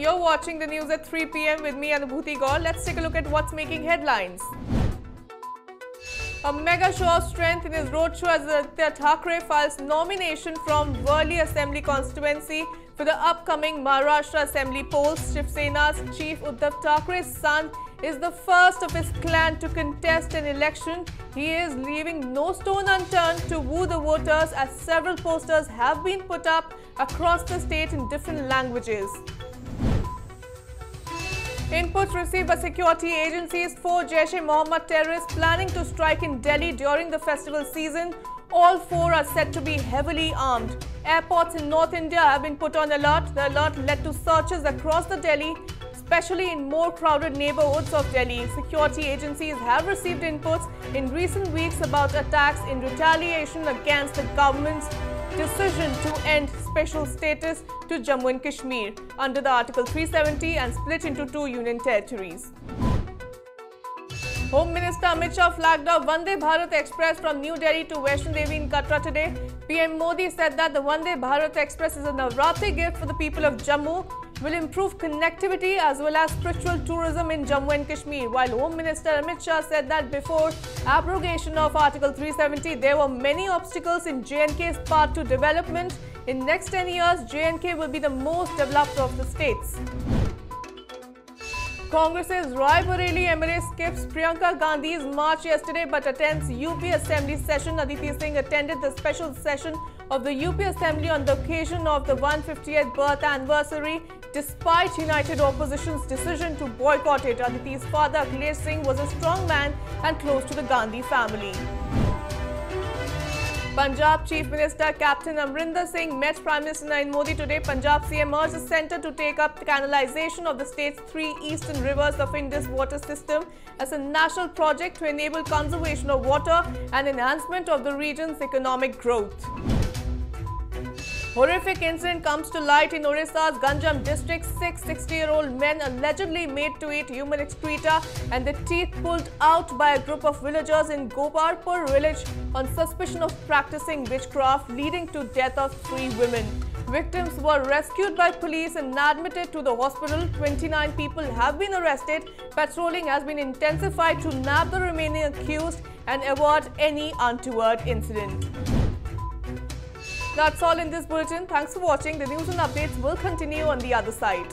You're watching the news at 3 p.m. with me, Anubhuti Gaur. Let's take a look at what's making headlines. A mega show of strength in his roadshow as Aditya Thackeray files nomination from Worli Assembly constituency for the upcoming Maharashtra Assembly polls. Shiv Sena's chief Uddhav Thackeray's son is the first of his clan to contest an election. He is leaving no stone unturned to woo the voters, as several posters have been put up across the state in different languages. Inputs received by security agencies for Jaish-e-Mohammed terrorists planning to strike in Delhi during the festival season. All four are said to be heavily armed. Airports in North India have been put on alert. The alert led to searches across the Delhi, especially in more crowded neighborhoods of Delhi. Security agencies have received inputs in recent weeks about attacks in retaliation against the government's decision to end special status to Jammu and Kashmir under the Article 370 and split into two union territories. Home Minister Amit Shah flagged off Vande Bharat Express from New Delhi to Vaishno Devi in Katra today. PM Modi said that the Vande Bharat Express is a Navratri gift for the people of Jammu, will improve connectivity as well as spiritual tourism in Jammu and Kashmir. While Home Minister Amit Shah said that before abrogation of Article 370, there were many obstacles in J&K's path to development. In next 10 years, J&K will be the most developed of the states. Congress's Rai Bareli MLA skips Priyanka Gandhi's march yesterday but attends UP Assembly session. Aditi Singh attended the special session of the UP Assembly on the occasion of the 150th birth anniversary, despite United Opposition's decision to boycott it. Aditi's father, Akhilesh Singh, was a strong man and close to the Gandhi family. Punjab Chief Minister Captain Amrinder Singh met Prime Minister Narendra Modi today. Punjab CM urged the centre to take up the canalisation of the state's three eastern rivers of Indus water system as a national project to enable conservation of water and enhancement of the region's economic growth. Horrific incident comes to light in Odisha's Ganjam district. 6 60-year-old men allegedly made to eat human excreta and their teeth pulled out by a group of villagers in Gopalpur village on suspicion of practicing witchcraft, leading to death of 3 women. Victims were rescued by police and admitted to the hospital. 29 people have been arrested. Patrolling has been intensified to nab the remaining accused and avoid any untoward incident. That's all in this bulletin. Thanks for watching. The news and updates will continue on the other side.